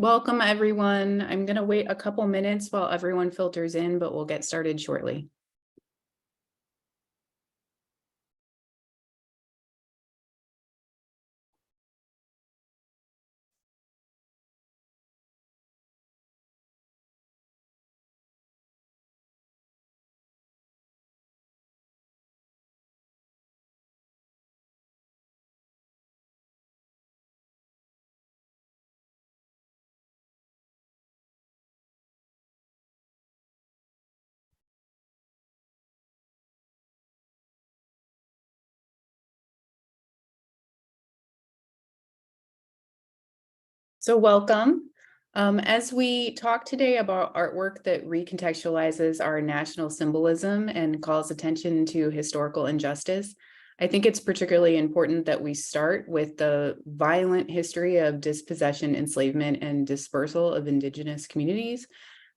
Welcome, everyone. I'm going to wait a couple minutes while everyone filters in, but we'll get started shortly. So welcome. As we talk today about artwork that recontextualizes our national symbolism and calls attention to historical injustice, I think it's particularly important that we start with the violent history of dispossession, enslavement, and dispersal of Indigenous communities.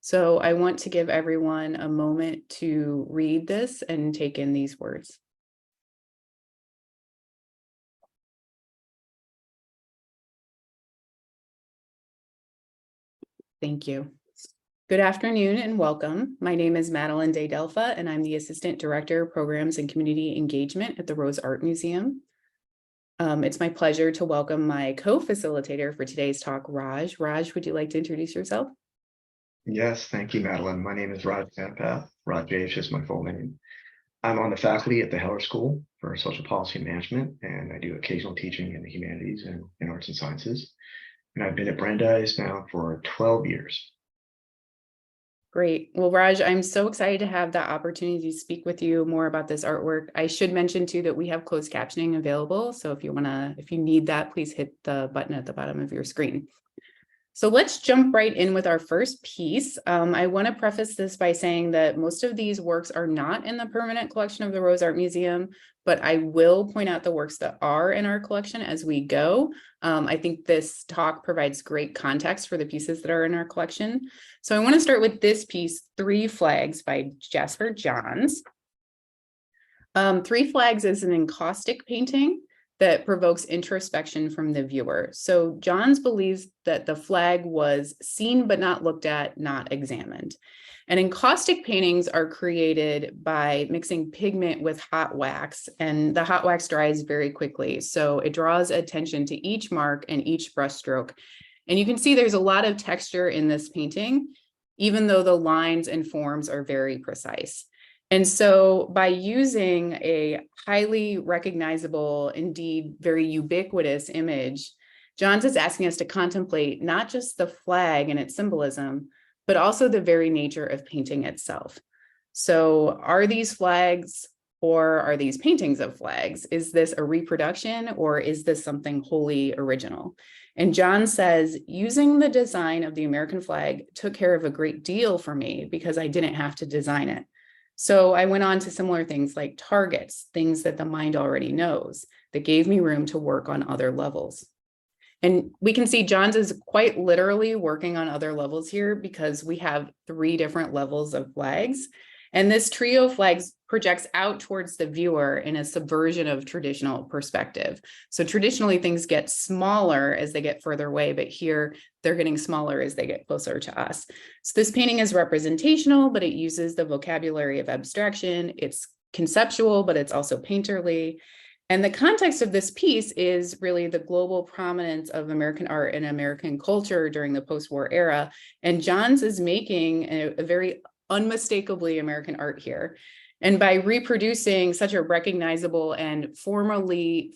So I want to give everyone a moment to read this and take in these words. Thank you. Good afternoon and welcome. My name is Madeline Day Delfa, and I'm the Assistant Director of Programs and Community Engagement at the Rose Art Museum. It's my pleasure to welcome my co-facilitator for today's talk, Raj. Raj, would you like to introduce yourself? Yes, thank you, Madeline. My name is Sampath. Rajesh is my full name. I'm on the faculty at the Heller School for Social Policy Management, and I do occasional teaching in the humanities and in arts and sciences. And I've been at Brandeis now for 12 years. Great. Well, Raj, I'm so excited to have the opportunity to speak with you more about this artwork. I should mention too that we have closed captioning available. So if you need that, please hit the button at the bottom of your screen. So let's jump right in with our first piece. I want to preface this by saying that most of these works are not in the permanent collection of the Rose Art Museum, but I will point out the works that are in our collection as we go. I think this talk provides great context for the pieces that are in our collection. So I want to start with this piece, Three Flags by Jasper Johns. Three Flags is an encaustic painting that provokes introspection from the viewer. So Johns believes that the flag was seen but not looked at, not examined. And encaustic paintings are created by mixing pigment with hot wax, and the hot wax dries very quickly. So it draws attention to each mark and each brushstroke. And you can see there's a lot of texture in this painting, even though the lines and forms are very precise. And so by using a highly recognizable, indeed very ubiquitous image, Johns is asking us to contemplate not just the flag and its symbolism, but also the very nature of painting itself. So are these flags or are these paintings of flags? Is this a reproduction or is this something wholly original? And John says, using the design of the American flag took care of a great deal for me because I didn't have to design it. So I went on to similar things like targets, things that the mind already knows, that gave me room to work on other levels. And we can see Johns is quite literally working on other levels here because we have three different levels of flags. And this trio of flags projects out towards the viewer in a subversion of traditional perspective. So traditionally things get smaller as they get further away, but here they're getting smaller as they get closer to us. So this painting is representational, but it uses the vocabulary of abstraction. It's conceptual, but it's also painterly. And the context of this piece is really the global prominence of American art and American culture during the post-war era. And Johns is making a very unmistakably American art here. And by reproducing such a recognizable and formally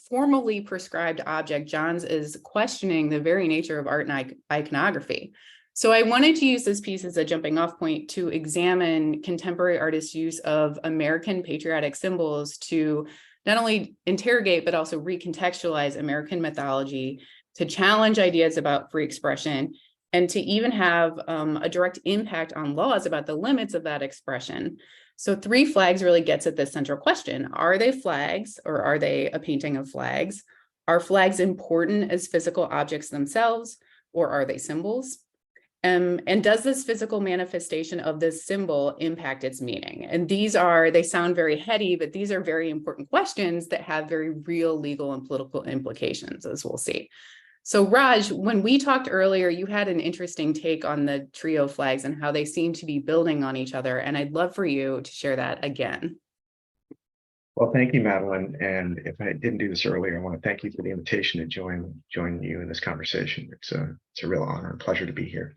prescribed object, Johns is questioning the very nature of art and iconography. So I wanted to use this piece as a jumping off point to examine contemporary artists' use of American patriotic symbols to not only interrogate, but also recontextualize American mythology, to challenge ideas about free expression, and to even have a direct impact on laws about the limits of that expression. So Three Flags really gets at this central question. Are they flags or are they a painting of flags? Are flags important as physical objects themselves or are they symbols? And does this physical manifestation of this symbol impact its meaning? And they sound very heady, but these are very important questions that have very real legal and political implications, as we'll see. So Raj, when we talked earlier, you had an interesting take on the trio flags and how they seem to be building on each other. And I'd love for you to share that again. Well, thank you, Madeline. And if I didn't do this earlier, I want to thank you for the invitation to join you in this conversation. It's a real honor and pleasure to be here.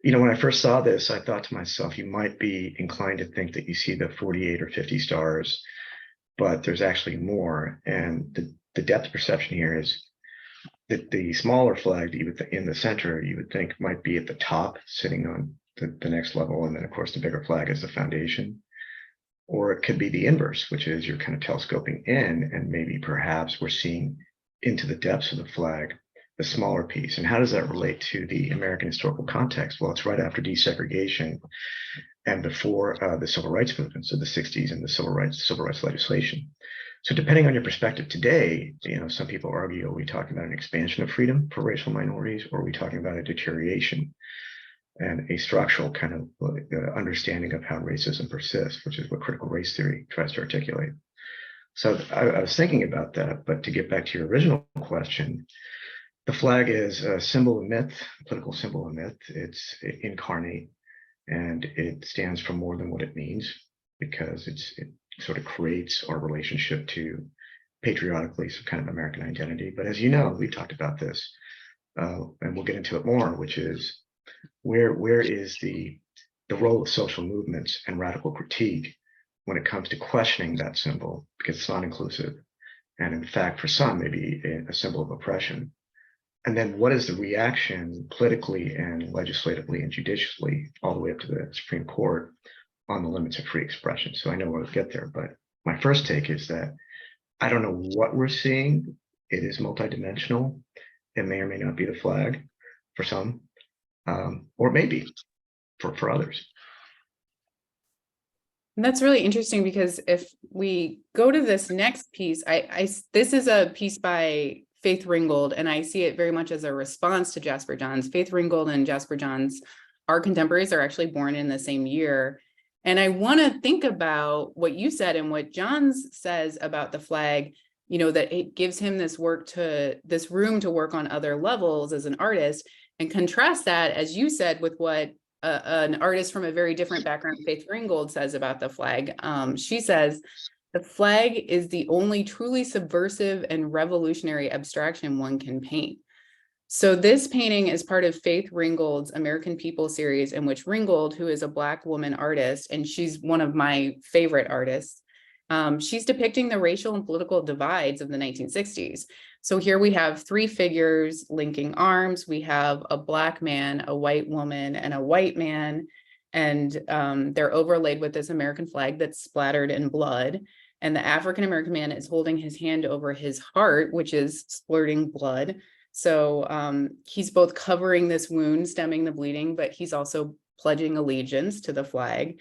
You know, when I first saw this, I thought to myself, you might be inclined to think that you see the 48 or 50 stars, but there's actually more. And the depth perception here is that the smaller flag that you would in the center, you would think might be at the top, sitting on the next level. And then, of course, the bigger flag is the foundation. Or it could be the inverse, which is you're kind of telescoping in, and maybe perhaps we're seeing into the depths of the flag, the smaller piece. And how does that relate to the American historical context? Well, it's right after desegregation and before the civil rights movement, so the 60s and the civil rights legislation. So depending on your perspective today, you know, some people argue, are we talking about an expansion of freedom for racial minorities, or are we talking about a deterioration and a structural kind of understanding of how racism persists, which is what critical race theory tries to articulate. So I was thinking about that, but to get back to your original question, the flag is a symbol of myth, a political symbol of myth. It's incarnate, and it stands for more than what it means, because it sort of creates our relationship to patriotically some kind of American identity. But as you know, we've talked about this, and we'll get into it more, which is where is the role of social movements and radical critique when it comes to questioning that symbol, because it's not inclusive, and in fact for some maybe a symbol of oppression. And then what is the reaction politically and legislatively and judicially all the way up to the Supreme Court on the limits of free expression? So I know we'll get there, but my first take is that I don't know what we're seeing. It is multidimensional. It may or may not be the flag for some, or maybe for others. And that's really interesting, because if we go to this next piece, this is a piece by Faith Ringgold, and I see it very much as a response to Jasper Johns. Faith Ringgold and Jasper Johns are contemporaries, are actually born in the same year. And I want to think about what you said and what Johns says about the flag, you know, that it gives him this room to work on other levels as an artist, and contrast that, as you said, with what an artist from a very different background, Faith Ringgold, says about the flag. She says, the flag is the only truly subversive and revolutionary abstraction one can paint. So this painting is part of Faith Ringgold's American People series, in which Ringgold, who is a Black woman artist, and she's one of my favorite artists, she's depicting the racial and political divides of the 1960s. So here we have three figures linking arms. We have a Black man, a white woman, and a white man, and they're overlaid with this American flag that's splattered in blood. And the African-American man is holding his hand over his heart, which is splurting blood. So he's both covering this wound, stemming the bleeding, but he's also pledging allegiance to the flag.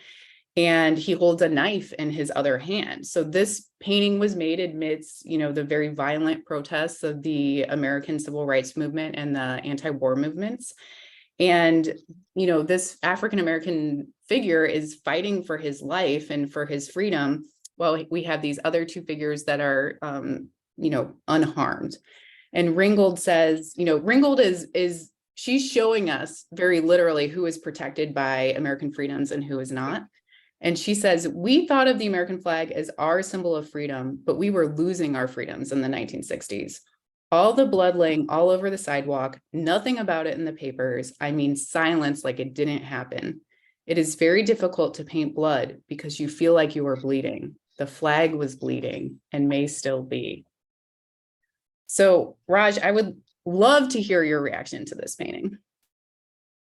And he holds a knife in his other hand. So this painting was made amidst, you know, the very violent protests of the American civil rights movement and the anti-war movements. And, you know, this African-American figure is fighting for his life and for his freedom, while we have these other two figures that are, you know, unharmed. And Ringgold says, you know, Ringgold she's showing us very literally who is protected by American freedoms and who is not. And she says, we thought of the American flag as our symbol of freedom, but we were losing our freedoms in the 1960s. All the blood laying all over the sidewalk, nothing about it in the papers. I mean, silence like it didn't happen. It is very difficult to paint blood because you feel like you are bleeding. The flag was bleeding and may still be. So, Raj, I would love to hear your reaction to this painting.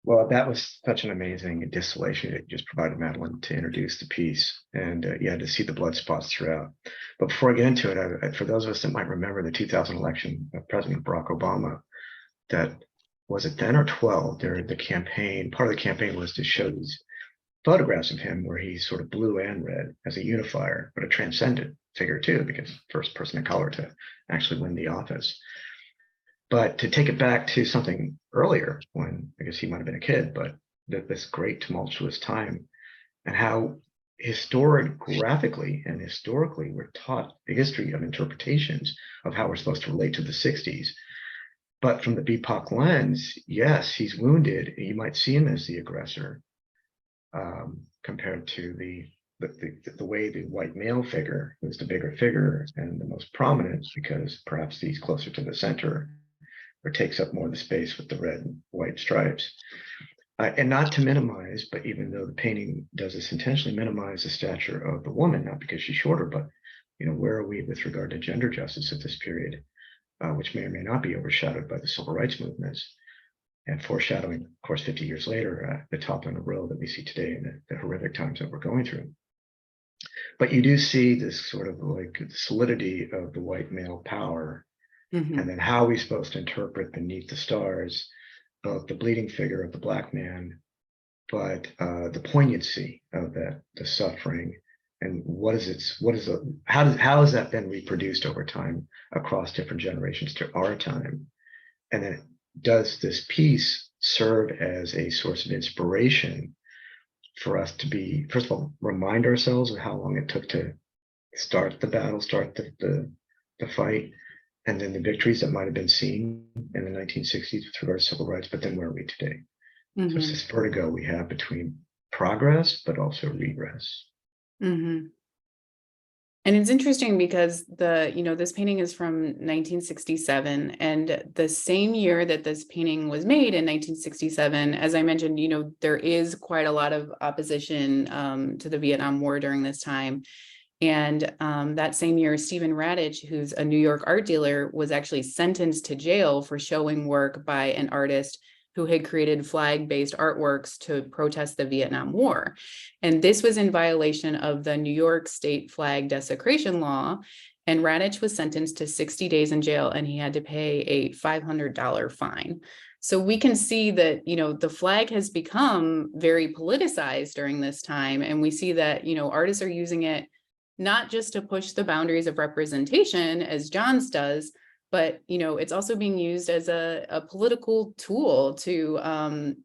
Well, that was such an amazing distillation that you just provided, Madeline, to introduce the piece, and to see the blood spots throughout. But before I get into it, for those of us that might remember the 2000 election of President Barack Obama, that was it 10 or 12? The campaign, part of the campaign was to show these photographs of him where he's sort of blue and red as a unifier, but a transcendent figure too, because first person of color to actually win the office. But to take it back to something earlier, when I guess he might have been a kid, but this great tumultuous time, and how historiographically and historically we're taught the history of interpretations of how we're supposed to relate to the 60s. But from the BIPOC lens, yes, he's wounded. You might see him as the aggressor, compared to the way the white male figure, who's the bigger figure and the most prominent, because perhaps he's closer to the center or takes up more of the space with the red and white stripes. And not to minimize, but even though the painting does this intentionally, minimize the stature of the woman, not because she's shorter, but where are we with regard to gender justice at this period, which may or may not be overshadowed by the civil rights movements, and foreshadowing, of course, 50 years later, the toppling of row that we see today in the horrific times that we're going through. But you do see this sort of like solidity of the white male power, and then how are we supposed to interpret beneath the stars both the bleeding figure of the Black man, but the poignancy of the suffering, and how has that been reproduced over time across different generations to our time? And then does this piece serve as a source of inspiration for us to be, first of all, remind ourselves of how long it took to start the battle, start the fight, and then the victories that might have been seen in the 1960s with regard to civil rights, but then where are we today? So it's this vertigo we have between progress, but also regress. And it's interesting because this painting is from 1967, and the same year that this painting was made in 1967, as I mentioned, there is quite a lot of opposition to the Vietnam War during this time. And that same year, Stephen Radich, who's a New York art dealer, was actually sentenced to jail for showing work by an artist who had created flag-based artworks to protest the Vietnam War. And this was in violation of the New York state flag desecration law. And Radich was sentenced to 60 days in jail, and he had to pay a $500 fine. So we can see that, the flag has become very politicized during this time. And we see that, artists are using it not just to push the boundaries of representation, as Johns does, but it's also being used as a political tool to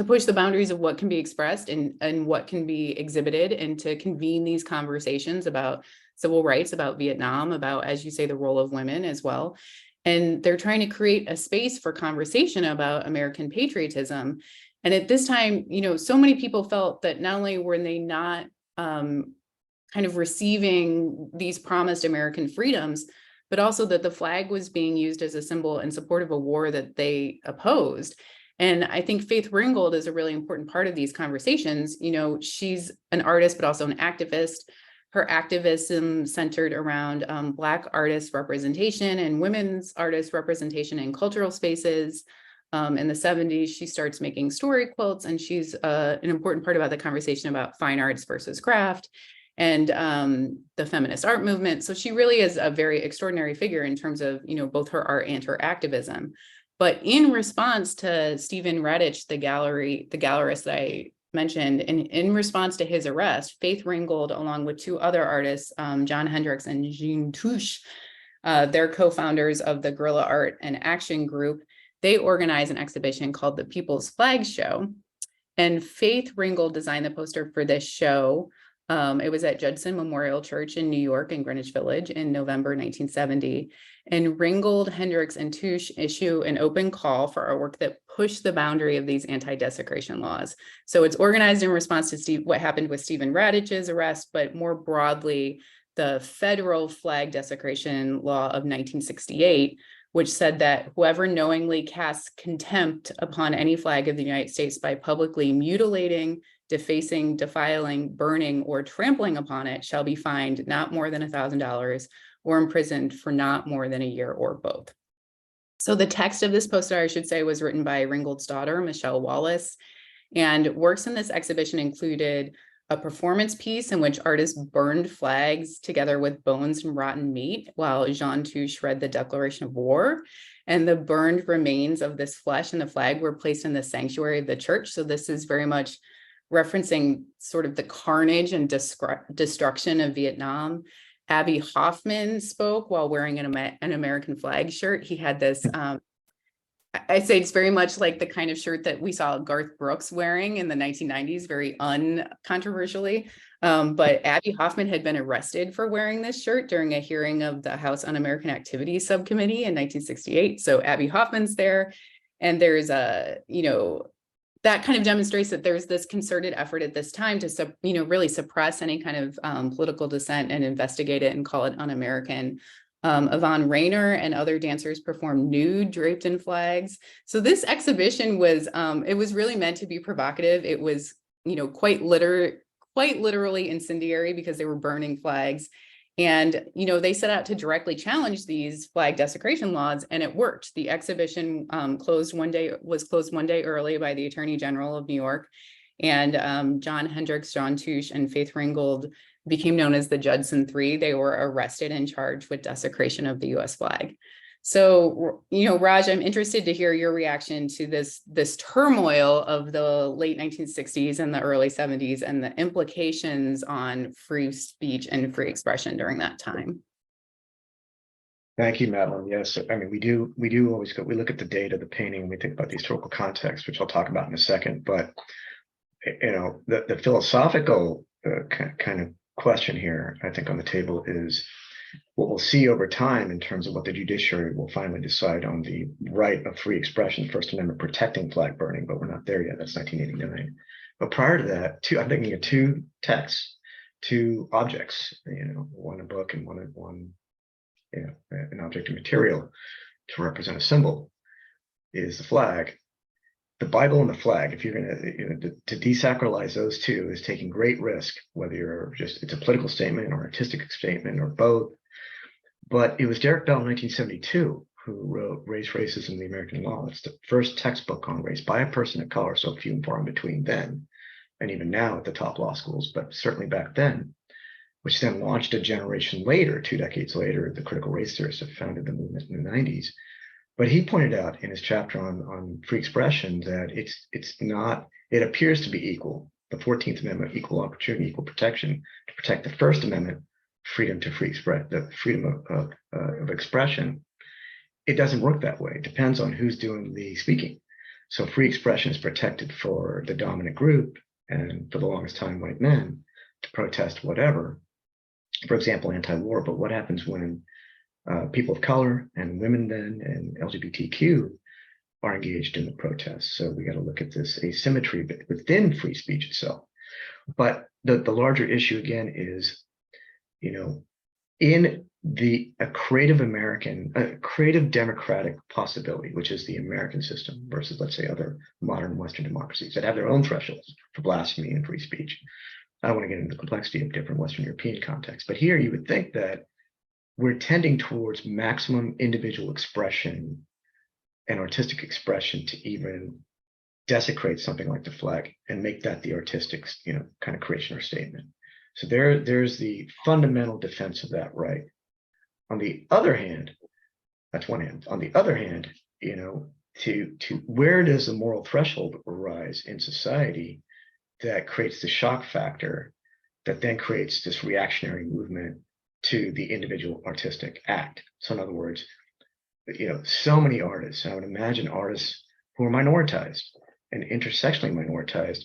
push the boundaries of what can be expressed and what can be exhibited, and to convene these conversations about civil rights, about Vietnam, about, as you say, the role of women as well. And they're trying to create a space for conversation about American patriotism. And at this time, so many people felt that not only were they not kind of receiving these promised American freedoms, but also that the flag was being used as a symbol in support of a war that they opposed. And I think Faith Ringgold is a really important part of these conversations. She's an artist, but also an activist. Her activism centered around Black artist representation and women's artist representation in cultural spaces. In the 70s, she starts making story quilts, and she's an important part about the conversation about fine arts versus craft, and the feminist art movement. So she really is a very extraordinary figure in terms of, both her art and her activism. But in response to Stephen Radich, the gallerist that I mentioned, and in response to his arrest, Faith Ringgold, along with two other artists, John Hendricks and Jean Touche, they're co-founders of the Guerrilla Art and Action Group, they organized an exhibition called the People's Flag Show. And Faith Ringgold designed the poster for this show. It was at Judson Memorial Church in New York in Greenwich Village in November 1970. And Ringgold, Hendricks, and Touche issue an open call for artwork that pushed the boundary of these anti-desecration laws. So it's organized in response to what happened with Stephen Radich's arrest, but more broadly, the federal flag desecration law of 1968, which said that whoever knowingly casts contempt upon any flag of the United States by publicly mutilating, defacing, defiling, burning, or trampling upon it shall be fined not more than $1,000 or imprisoned for not more than a year or both. So the text of this poster, I should say, was written by Ringgold's daughter, Michelle Wallace, and works in this exhibition included a performance piece in which artists burned flags together with bones and rotten meat, while Jean Touche read the Declaration of War. And the burned remains of this flesh and the flag were placed in the sanctuary of the church. So this is very much referencing sort of the carnage and destruction of Vietnam. Abby Hoffman spoke while wearing an American flag shirt. He had this I'd say it's very much like the kind of shirt that we saw Garth Brooks wearing in the 1990s, very uncontroversially. But Abby Hoffman had been arrested for wearing this shirt during a hearing of the House Un-American Activities Subcommittee in 1968. So Abby Hoffman's there, and there's a, that kind of demonstrates that there's this concerted effort at this time to, really suppress any kind of political dissent and investigate it and call it un-American. Yvonne Rainer and other dancers performed nude, draped in flags. So this exhibition was, it was really meant to be provocative. It was, quite literally incendiary because they were burning flags. And, they set out to directly challenge these flag desecration laws, and it worked. The exhibition was closed one day early by the Attorney General of New York. And John Hendricks, John Touche, and Faith Ringgold became known as the Judson Three. They were arrested and charged with desecration of the US flag. So, Raj, I'm interested to hear your reaction to this turmoil of the late 1960s and the early 70s and the implications on free speech and free expression during that time. Thank you, Madeline. Yes, I mean, we do always we look at the data, the painting, and we think about the historical context, which I'll talk about in a second. But, the philosophical kind of question here, I think, on the table is what we'll see over time in terms of what the judiciary will finally decide on the right of free expression, First Amendment protecting flag burning, but we're not there yet. That's 1989. But prior to that, I'm thinking of two texts, two objects, one a book and one an object of material to represent a symbol, is the flag. The Bible and the flag, if you're going to desacralize those two, is taking great risk, whether it's a political statement or artistic statement or both. But it was Derek Bell in 1972 who wrote Race, Racism, and the American Law. It's the first textbook on race by a person of color, so few and far in between then, and even now at the top law schools, but certainly back then, which then launched a generation later, 2 decades later, the critical race theorists have founded the movement in the 90s. But he pointed out in his chapter on free expression that it appears to be equal. The 14th Amendment, equal opportunity, equal protection, to protect the First Amendment, freedom to the freedom of expression. It doesn't work that way. It depends on who's doing the speaking. So free expression is protected for the dominant group, and for the longest time, white men, to protest whatever. For example, anti-war. But what happens when people of color and women then and LGBTQ are engaged in the protests? So we got to look at this asymmetry within free speech itself. But the larger issue again is, in a creative democratic possibility, which is the American system versus, let's say, other modern Western democracies that have their own thresholds for blasphemy and free speech. I don't want to get into the complexity of different Western European contexts, but here you would think that we're tending towards maximum individual expression and artistic expression to even desecrate something like the flag and make that the artistic, kind of creation or statement. So there's the fundamental defense of that right. On the other hand, that's one hand. On the other hand, to where does the moral threshold arise in society that creates the shock factor that then creates this reactionary movement to the individual artistic act? So in other words, so many artists, I would imagine artists who are minoritized and intersectionally minoritized,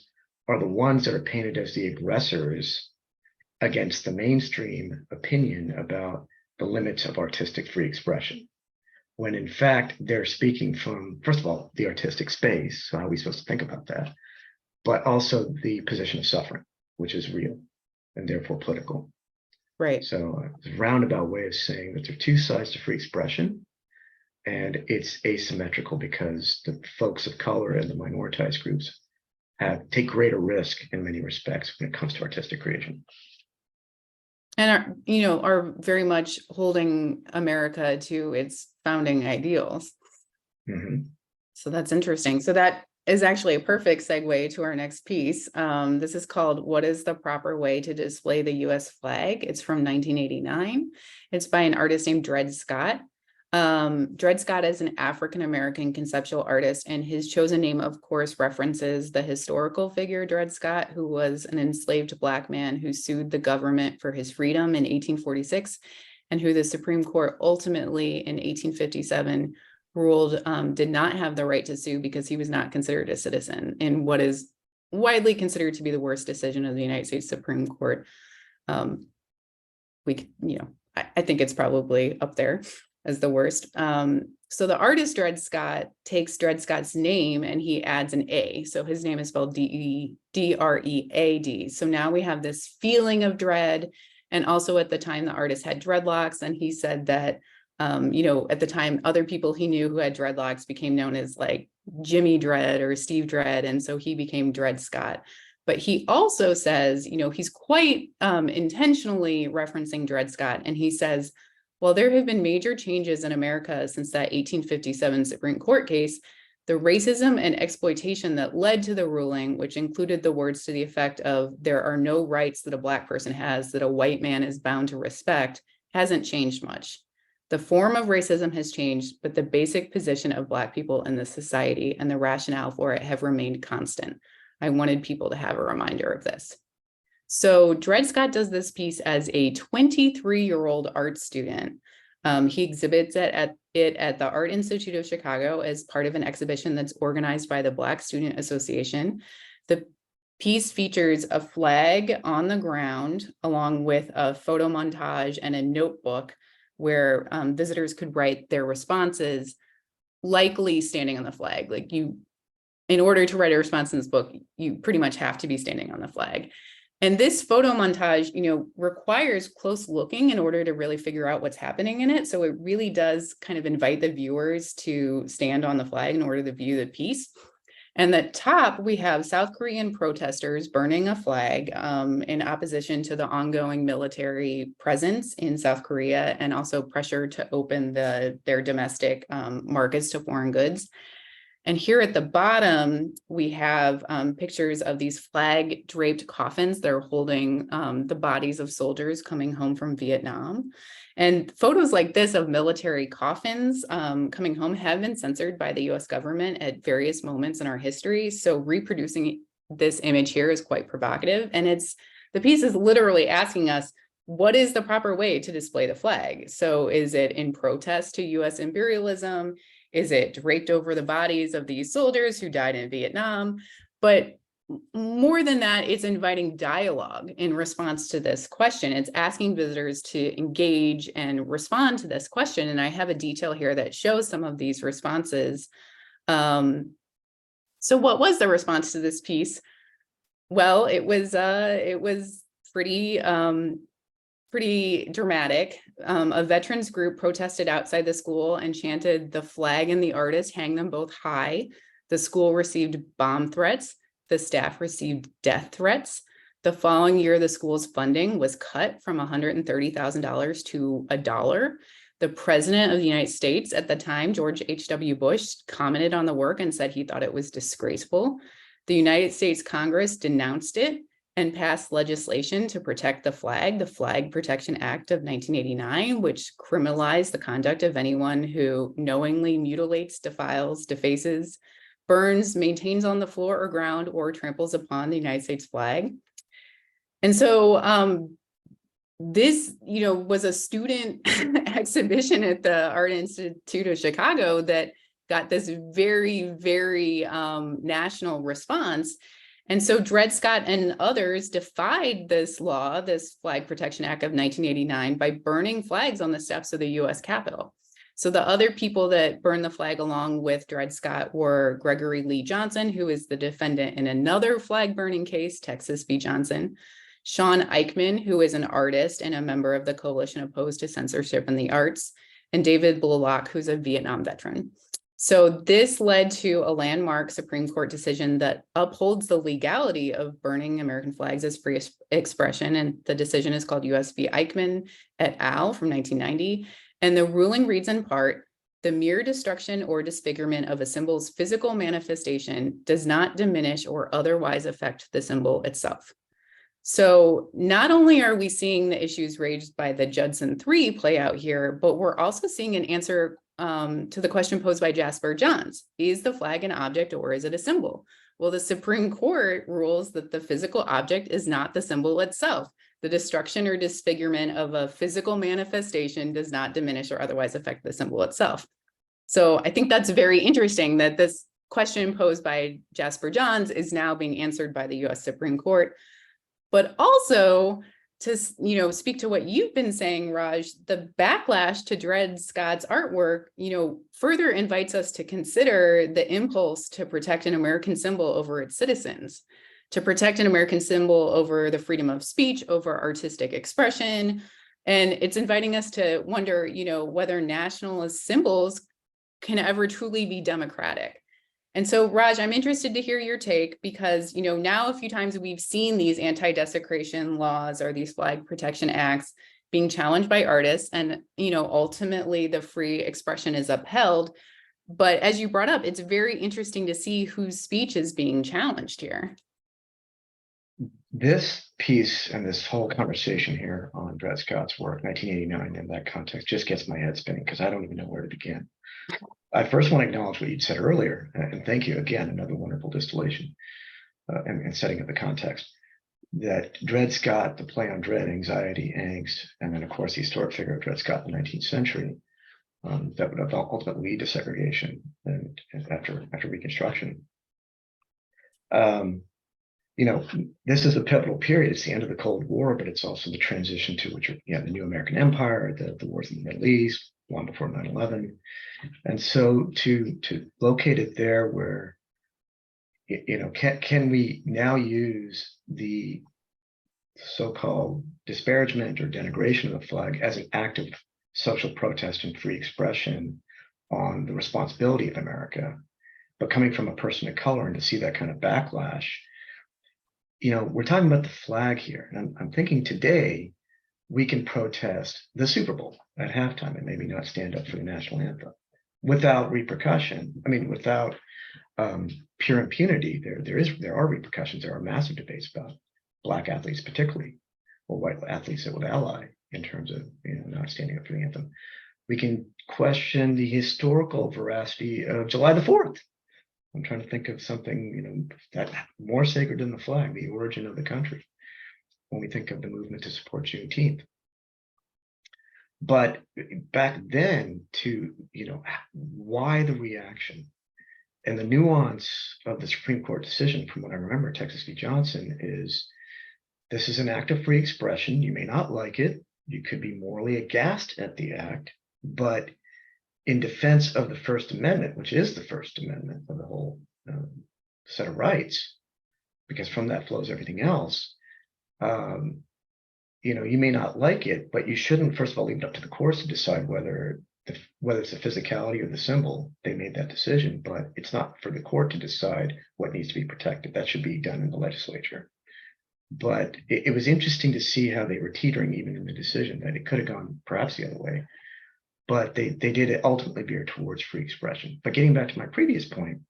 are the ones that are painted as the aggressors against the mainstream opinion about the limits of artistic free expression, when in fact they're speaking from, first of all, the artistic space. So how are we supposed to think about that? But also the position of suffering, which is real and therefore political. Right. So it's a roundabout way of saying that there are two sides to free expression, and it's asymmetrical because the folks of color and the minoritized groups take greater risk in many respects when it comes to artistic creation. And are very much holding America to its founding ideals. Mm-hmm. So that's interesting. So that is actually a perfect segue to our next piece. This is called "What is the Proper Way to Display the U.S. Flag?" It's from 1989. It's by an artist named Dred Scott. Dred Scott is an African-American conceptual artist, and his chosen name, of course, references the historical figure Dred Scott, who was an enslaved Black man who sued the government for his freedom in 1846, and who the Supreme Court ultimately in 1857 ruled did not have the right to sue because he was not considered a citizen in what is widely considered to be the worst decision of the United States Supreme Court. I think it's probably up there as the worst. So the artist Dred Scott takes Dred Scott's name and he adds an A. So his name is spelled D-R-E-A-D. So now we have this feeling of dread. And also at the time, the artist had dreadlocks. And he said that, at the time, other people he knew who had dreadlocks became known as like Jimmy Dread or Steve Dread. And so he became Dred Scott. But he also says, he's quite intentionally referencing Dred Scott. And he says, well, there have been major changes in America since that 1857 Supreme Court case. The racism and exploitation that led to the ruling, which included the words to the effect of there are no rights that a Black person has that a white man is bound to respect, hasn't changed much. The form of racism has changed, but the basic position of Black people in the society and the rationale for it have remained constant. I wanted people to have a reminder of this. So Dred Scott does this piece as a 23-year-old art student. He exhibits it at the Art Institute of Chicago as part of an exhibition that's organized by the Black Student Association. The piece features a flag on the ground along with a photo montage and a notebook where visitors could write their responses, likely standing on the flag. Like in order to write a response in this book, you pretty much have to be standing on the flag. And this photo montage, requires close looking in order to really figure out what's happening in it. So it really does kind of invite the viewers to stand on the flag in order to view the piece. And at the top, we have South Korean protesters burning a flag in opposition to the ongoing military presence in South Korea and also pressure to open their domestic markets to foreign goods. And here at the bottom, we have pictures of these flag draped coffins that are holding the bodies of soldiers coming home from Vietnam. And photos like this of military coffins coming home have been censored by the US government at various moments in our history. So reproducing this image here is quite provocative. And the piece is literally asking us, what is the proper way to display the flag? So is it in protest to US imperialism? Is it draped over the bodies of these soldiers who died in Vietnam? But more than that, it's inviting dialogue in response to this question. It's asking visitors to engage and respond to this question. And I have a detail here that shows some of these responses. So what was the response to this piece? Well, it was pretty dramatic. A veterans group protested outside the school and chanted, "The flag and the artist, hang them both high." The school received bomb threats. The staff received death threats. The following year, the school's funding was cut from $130,000 to $1. The president of the United States at the time, George H.W. Bush, commented on the work and said he thought it was disgraceful. The United States Congress denounced it and passed legislation to protect the Flag Protection Act of 1989, which criminalized the conduct of anyone who knowingly mutilates, defiles, defaces, burns, maintains on the floor or ground, or tramples upon the United States flag. And so this, was a student exhibition at the Art Institute of Chicago that got this very, very national response. And so Dred Scott and others defied this law, this Flag Protection Act of 1989, by burning flags on the steps of the US Capitol. So the other people that burned the flag along with Dred Scott were Gregory Lee Johnson, who is the defendant in another flag burning case, Texas v. Johnson, Sean Eichmann, who is an artist and a member of the coalition opposed to censorship in the arts, and David Bullock, who's a Vietnam veteran. So this led to a landmark Supreme Court decision that upholds the legality of burning American flags as free expression. And the decision is called US v. Eichmann et al. From 1990. And the ruling reads in part, "The mere destruction or disfigurement of a symbol's physical manifestation does not diminish or otherwise affect the symbol itself." So not only are we seeing the issues raised by the Judson 3 play out here, but we're also seeing an answer to the question posed by Jasper Johns. Is the flag an object or is it a symbol? Well, the Supreme Court rules that the physical object is not the symbol itself. The destruction or disfigurement of a physical manifestation does not diminish or otherwise affect the symbol itself. So I think that's very interesting that this question posed by Jasper Johns is now being answered by the US Supreme Court. But also to, speak to what you've been saying, Raj, the backlash to Dred Scott's artwork, further invites us to consider the impulse to protect an American symbol over its citizens, to protect an American symbol over the freedom of speech, over artistic expression. And it's inviting us to wonder, whether nationalist symbols can ever truly be democratic. And so, Raj, I'm interested to hear your take because, now a few times we've seen these anti-desecration laws or these flag protection acts being challenged by artists, and, ultimately the free expression is upheld. But as you brought up, it's very interesting to see whose speech is being challenged here. This piece and this whole conversation here on Dred Scott's work, 1989, in that context, just gets my head spinning because I don't even know where to begin. I first want to acknowledge what you'd said earlier, and thank you again, another wonderful distillation and setting of the context, that Dred Scott, the play on dread, anxiety, angst, and then of course the historic figure of Dred Scott in the 19th century, that would ultimately lead to segregation and after Reconstruction. This is a pivotal period. It's the end of the Cold War, but it's also the transition to the new American Empire, the wars in the Middle East, long before 9/11. And so to locate it there where, can we now use the so-called disparagement or denigration of the flag as an act of social protest and free expression on the responsibility of America, but coming from a person of color, and to see that kind of backlash, we're talking about the flag here. And I'm thinking today we can protest the Super Bowl at halftime and maybe not stand up for the national anthem without repercussion. I mean, without pure impunity. There are repercussions. There are massive debates about Black athletes, particularly, or white athletes that would ally in terms of not standing up for the anthem. We can question the historical veracity of July the 4th. I'm trying to think of something, that more sacred than the flag, the origin of the country, when we think of the movement to support Juneteenth. But back then, why the reaction and the nuance of the Supreme Court decision, from what I remember, Texas v. Johnson, is this is an act of free expression. You may not like it. You could be morally aghast at the act, but in defense of the First Amendment, which is the First Amendment of the whole set of rights, because from that flows everything else, you may not like it, but you shouldn't, first of all, leave it up to the courts to decide whether it's the physicality or the symbol. They made that decision, but it's not for the court to decide what needs to be protected. That should be done in the legislature. But it was interesting to see how they were teetering even in the decision, that it could have gone perhaps the other way. But they did ultimately veer towards free expression. But getting back to my previous point,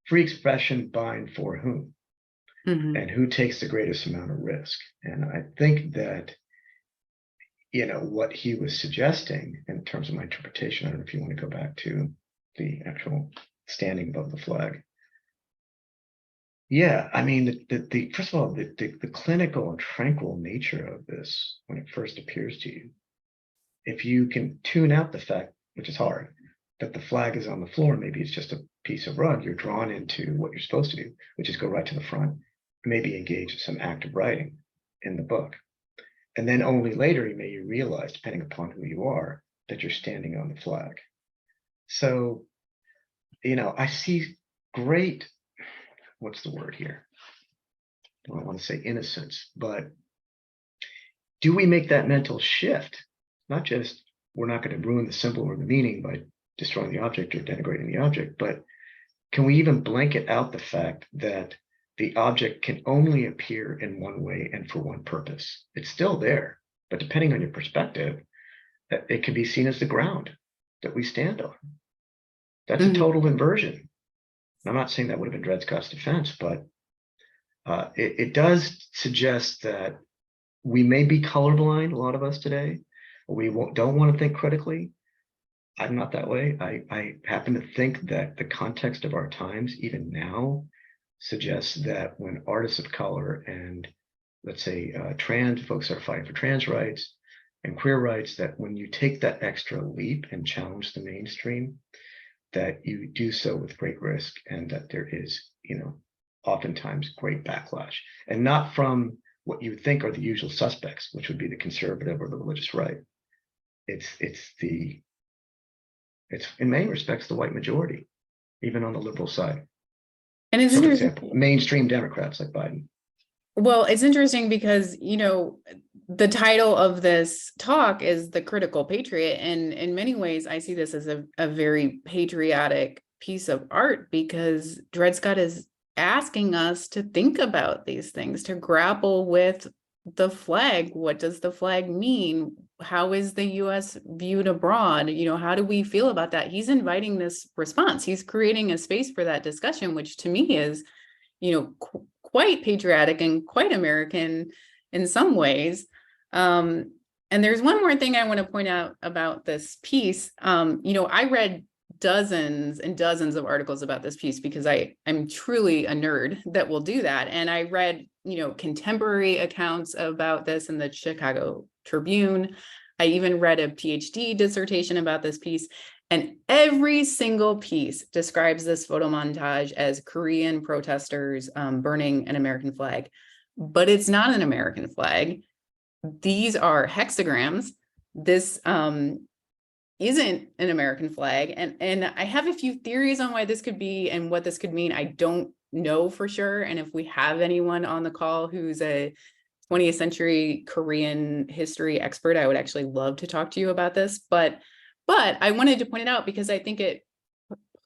free expression by and for whom? Mm-hmm. And who takes the greatest amount of risk? And I think that, what he was suggesting in terms of my interpretation, I don't know if you want to go back to the actual standing above the flag. Yeah, I mean, the first of all, the clinical and tranquil nature of this when it first appears to you, if you can tune out the fact, which is hard, that the flag is on the floor, maybe it's just a piece of rug, you're drawn into what you're supposed to do, which is go right to the front, maybe engage in some active writing in the book. And then only later you may realize, depending upon who you are, that you're standing on the flag. So, I see great, what's the word here? I don't want to say innocence, but do we make that mental shift? Not just, we're not going to ruin the symbol or the meaning by destroying the object or denigrating the object, but can we even blanket out the fact that the object can only appear in one way and for one purpose? It's still there, but depending on your perspective, it can be seen as the ground that we stand on. That's a total inversion. I'm not saying that would have been Dred Scott's defense, but it does suggest that we may be colorblind, a lot of us today. We don't want to think critically. I'm not that way. I happen to think that the context of our times, even now, suggests that when artists of color and, let's say, trans folks are fighting for trans rights and queer rights, that when you take that extra leap and challenge the mainstream, that you do so with great risk, and that there is, oftentimes great backlash, and not from what you would think are the usual suspects, which would be the conservative or the religious right. It's in many respects the white majority, even on the liberal side. And it's So, for interesting. example, mainstream Democrats like Biden. Well, it's interesting because, the title of this talk is The Critical Patriot. And in many ways, I see this as a very patriotic piece of art, because Dred Scott is asking us to think about these things, to grapple with the flag. What does the flag mean? How is the US viewed abroad? How do we feel about that? He's inviting this response. He's creating a space for that discussion, which to me is, quite patriotic and quite American in some ways. And there's one more thing I want to point out about this piece. I read dozens and dozens of articles about this piece because I'm truly a nerd that will do that. And I read, contemporary accounts about this in the Chicago Tribune. I even read a PhD dissertation about this piece. And every single piece describes this photo montage as Korean protesters burning an American flag. But it's not an American flag. These are hexagrams. This isn't an American flag. And I have a few theories on why this could be and what this could mean. I don't know for sure. And if we have anyone on the call who's a 20th century Korean history expert, I would actually love to talk to you about this. But I wanted to point it out because I think it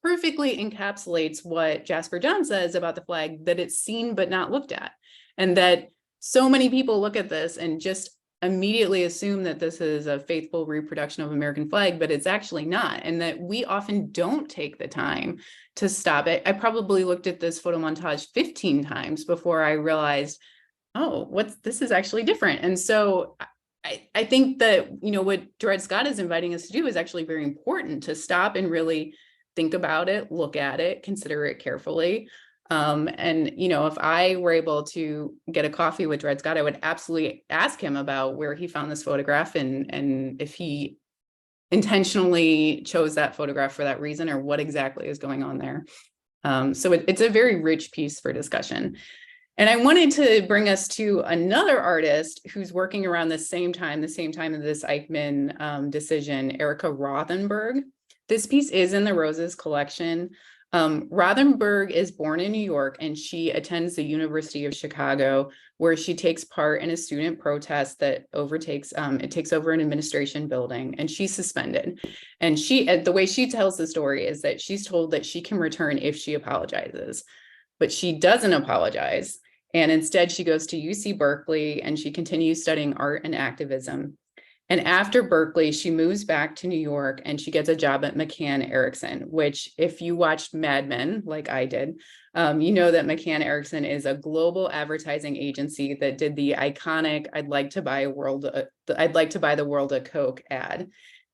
perfectly encapsulates what Jasper John says about the flag, that it's seen but not looked at. And that so many people look at this and just immediately assume that this is a faithful reproduction of American flag, but it's actually not. And that we often don't take the time to stop it. I probably looked at this photo montage 15 times before I realized, oh, this is actually different. And so I think that, what Dred Scott is inviting us to do is actually very important, to stop and really think about it, look at it, consider it carefully. And, if I were able to get a coffee with Dred Scott, I would absolutely ask him about where he found this photograph and if he intentionally chose that photograph for that reason, or what exactly is going on there. So it's a very rich piece for discussion. And I wanted to bring us to another artist who's working around the same time of this Eichmann decision, Erica Rothenberg. This piece is in the Roses collection. Rothenberg is born in New York, and she attends the University of Chicago, where she takes part in a student protest that takes over an administration building, and she's suspended. And the way she tells the story is that she's told that she can return if she apologizes, but she doesn't apologize. And instead, she goes to UC Berkeley and she continues studying art and activism. And after Berkeley, she moves back to New York and she gets a job at McCann Erickson, which, if you watched Mad Men, like I did, you know that McCann Erickson is a global advertising agency that did the iconic I'd like to buy the world a Coke ad.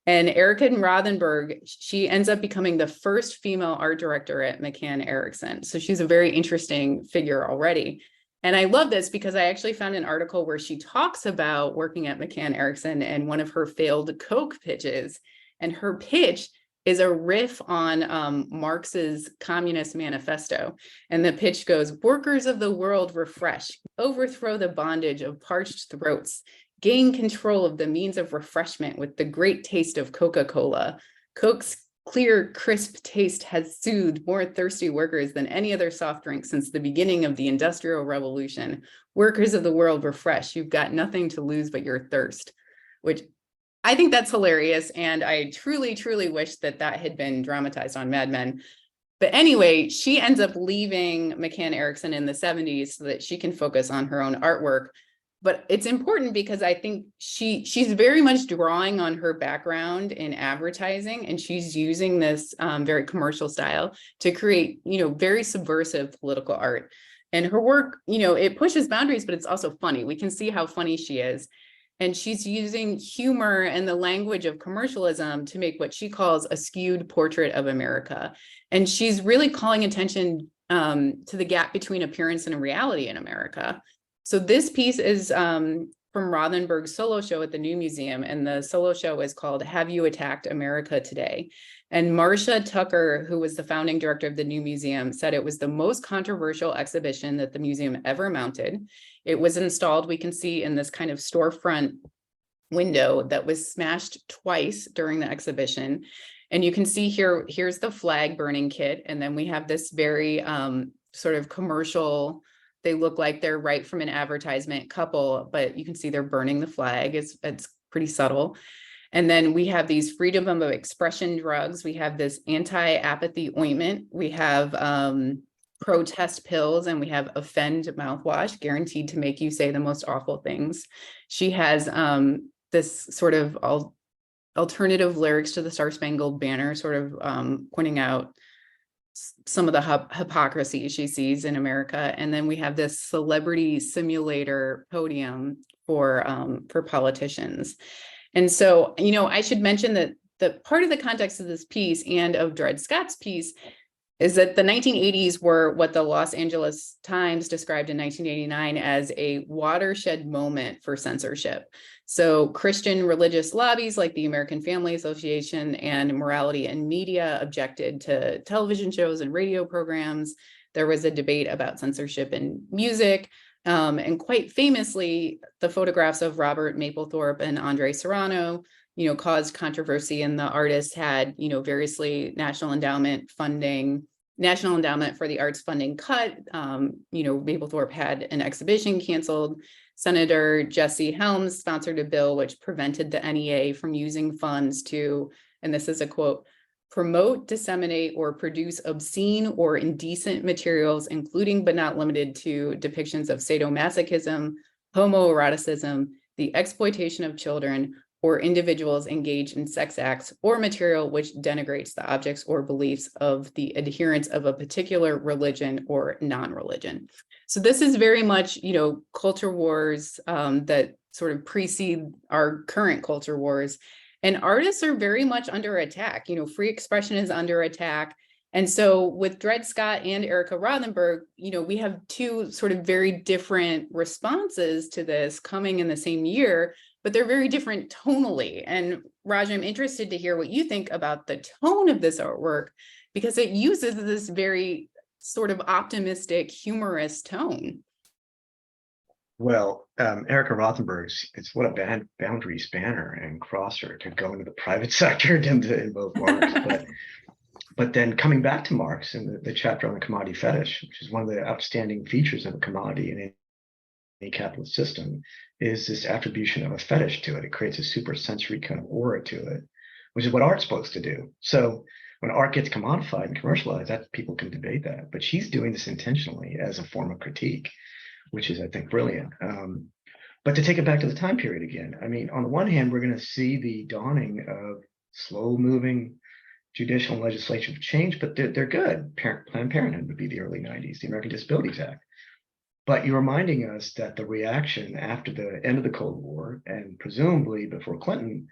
And Erica Rothenberg, she ends up becoming the first female art director at McCann Erickson. So she's a very interesting figure already. And I love this because I actually found an article where she talks about working at McCann Erickson and one of her failed Coke pitches. And her pitch is a riff on Marx's Communist Manifesto. And the pitch goes, "Workers of the world, refresh, overthrow the bondage of parched throats, gain control of the means of refreshment with the great taste of Coca-Cola. Coke's clear, crisp taste has soothed more thirsty workers than any other soft drink since the beginning of the Industrial Revolution. Workers of the world, refresh. You've got nothing to lose but your thirst," which I think that's hilarious. And I truly, truly wish that had been dramatized on Mad Men. But anyway, she ends up leaving McCann Erickson in the 70s so that she can focus on her own artwork. But it's important because I think she's very much drawing on her background in advertising, and she's using this very commercial style to create, very subversive political art. And her work, it pushes boundaries, but it's also funny. We can see how funny she is. And she's using humor and the language of commercialism to make what she calls a skewed portrait of America. And she's really calling attention to the gap between appearance and reality in America. So this piece is from Rothenberg's solo show at the New Museum, and the solo show is called Have You Attacked America Today? And Marcia Tucker, who was the founding director of the New Museum, said it was the most controversial exhibition that the museum ever mounted. It was installed, we can see in this kind of storefront window that was smashed twice during the exhibition. And you can see here, here's the flag burning kit. And then we have this very sort of commercial, they look like they're right from an advertisement couple, but you can see they're burning the flag. It's pretty subtle. And then we have these freedom of expression drugs. We have this anti-apathy ointment. We have protest pills, and we have offend mouthwash, guaranteed to make you say the most awful things. She has this sort of alternative lyrics to the Star Spangled Banner, sort of pointing out some of the hypocrisy she sees in America. And then we have this celebrity simulator podium for politicians. And so, you know, I should mention that the part of the context of this piece and of Dred Scott's piece is that the 1980s were what the Los Angeles Times described in 1989 as a watershed moment for censorship. So Christian religious lobbies like the American Family Association and Morality and Media objected to television shows and radio programs. There was a debate about censorship in music. And quite famously, the photographs of Robert Mapplethorpe and Andre Serrano, you know, caused controversy, and the artists had, you know, variously National Endowment for the Arts funding cut. You know, Mapplethorpe had an exhibition canceled. Senator Jesse Helms sponsored a bill which prevented the NEA from using funds to, and this is a quote, promote, disseminate, or produce obscene or indecent materials, including but not limited to depictions of sadomasochism, homoeroticism, the exploitation of children, or individuals engaged in sex acts, or material which denigrates the objects or beliefs of the adherents of a particular religion or non-religion. So this is very much, you know, culture wars that sort of precede our current culture wars. And artists are very much under attack. You know, free expression is under attack. And so with Dred Scott and Erica Rothenberg, you know, we have two sort of very different responses to this coming in the same year, but they're very different tonally. And Raj, I'm interested to hear what you think about the tone of this artwork, because it uses this very sort of optimistic, humorous tone. Well, Erica Rothenberg's, it's what a boundary spanner and crosser to go into the private sector in both Marx. But then coming back to Marx and the chapter on the commodity fetish, which is one of the outstanding features of a commodity in any capitalist system, is this attribution of a fetish to it. It creates a super sensory kind of aura to it, which is what art's supposed to do. So when art gets commodified and commercialized, that people can debate that. But she's doing this intentionally as a form of critique, which is, I think, brilliant. But to take it back to the time period again, I mean, on the one hand, we're going to see the dawning of slow-moving judicial and legislative change, but they're good. Planned Parenthood would be the early 90s, the American Disabilities Act. But you're reminding us that the reaction after the end of the Cold War, and presumably before Clinton,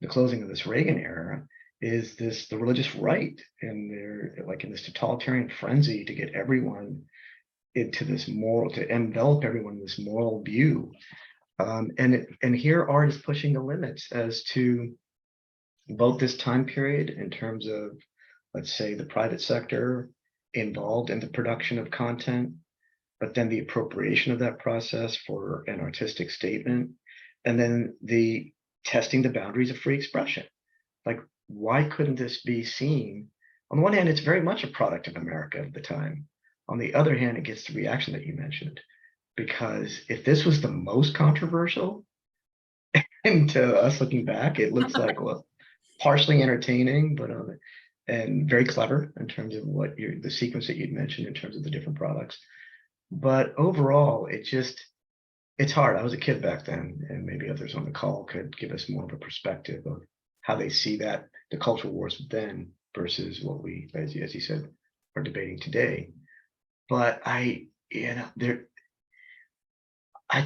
the closing of this Reagan era, is the religious right, and they're like in this totalitarian frenzy to get everyone into this moral, to envelop everyone in this moral view. And here art is pushing the limits as to both this time period in terms of, let's say, the private sector involved in the production of content, but then the appropriation of that process for an artistic statement, and then the testing the boundaries of free expression. Like, why couldn't this be seen? On the one hand, it's very much a product of America at the time. On the other hand, it gets the reaction that you mentioned, because if this was the most controversial, and to us looking back, it looks like, well, partially entertaining, but and very clever in terms of what the sequence that you'd mentioned in terms of the different products. But overall, it's hard. I was a kid back then, and maybe others on the call could give us more of a perspective of how they see that the cultural wars then versus what we, as you said, are debating today. But I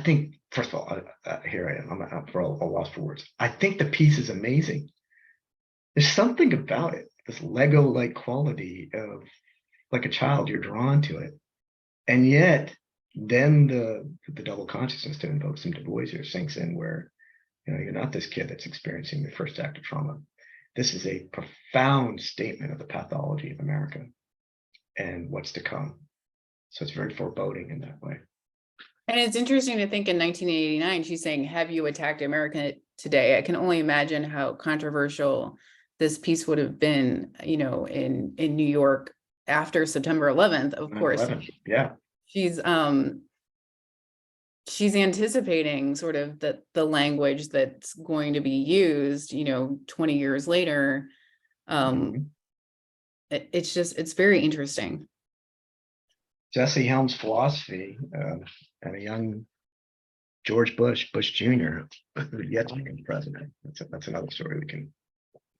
think, first of all, here I am. I'm for a loss for words. I think the piece is amazing. There's something about it, this Lego-like quality of, like a child, you're drawn to it. And yet then the double consciousness, to invoke some Du Bois here, sinks in, where you're not this kid that's experiencing the first act of trauma. This is a profound statement of the pathology of America and what's to come. So it's very foreboding in that way. And it's interesting to think in 1989, she's saying, have you attacked America today? I can only imagine how controversial this piece would have been, in New York after September 11th, of course. 9/11, yeah. She's anticipating sort of the language that's going to be used, 20 years later. It's very interesting. Jesse Helms' philosophy, and a young George Bush Jr., yet to become president. That's another story we can.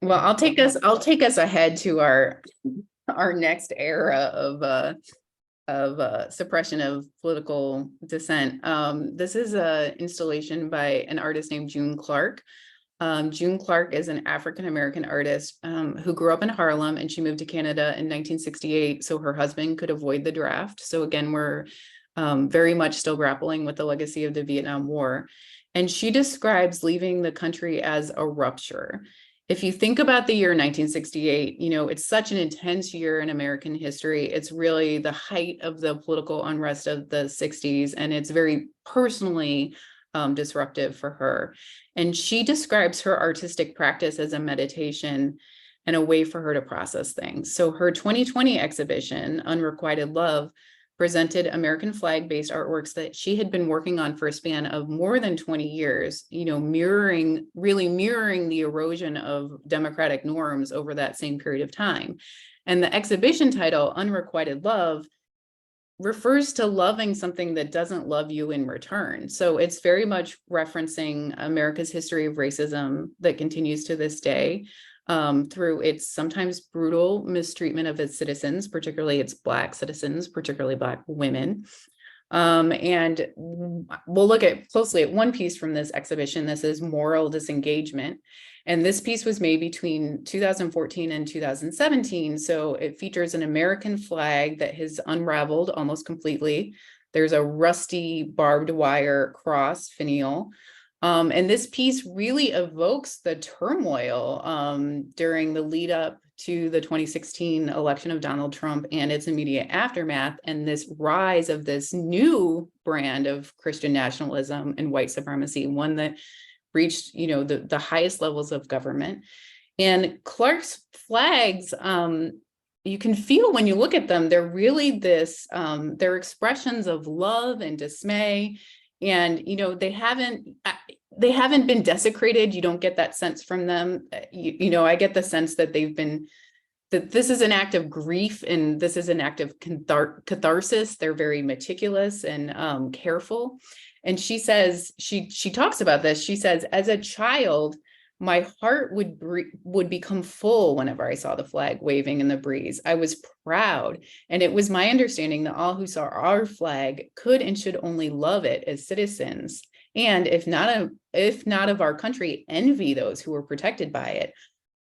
Well, I'll take us ahead to our next era of suppression of political dissent. This is an installation by an artist named June Clark. June Clark is an African-American artist who grew up in Harlem, and she moved to Canada in 1968 so her husband could avoid the draft. So again, we're very much still grappling with the legacy of the Vietnam War. And she describes leaving the country as a rupture. If you think about the year 1968, it's such an intense year in American history. It's really the height of the political unrest of the 60s, and it's very personally disruptive for her. And she describes her artistic practice as a meditation and a way for her to process things. So her 2020 exhibition, Unrequited Love, presented American flag-based artworks that she had been working on for a span of more than 20 years, mirroring the erosion of democratic norms over that same period of time. And the exhibition title, Unrequited Love, refers to loving something that doesn't love you in return. So it's very much referencing America's history of racism that continues to this day, through its sometimes brutal mistreatment of its citizens, particularly its Black citizens, particularly Black women. And we'll look closely at one piece from this exhibition. This is Moral Disengagement. And this piece was made between 2014 and 2017. So it features an American flag that has unraveled almost completely. There's a rusty barbed wire cross finial. And this piece really evokes the turmoil during the lead up to the 2016 election of Donald Trump and its immediate aftermath, and this rise of this new brand of Christian nationalism and white supremacy, one that reached, the highest levels of government. And Clark's flags, you can feel when you look at them, they're really they're expressions of love and dismay. And, they haven't been desecrated. You don't get that sense from them. I get the sense that that this is an act of grief and this is an act of catharsis. They're very meticulous and careful. And she says, she talks about this. She says, as a child, my heart would become full whenever I saw the flag waving in the breeze. I was proud. And it was my understanding that all who saw our flag could and should only love it as citizens. And if not of our country, envy those who were protected by it.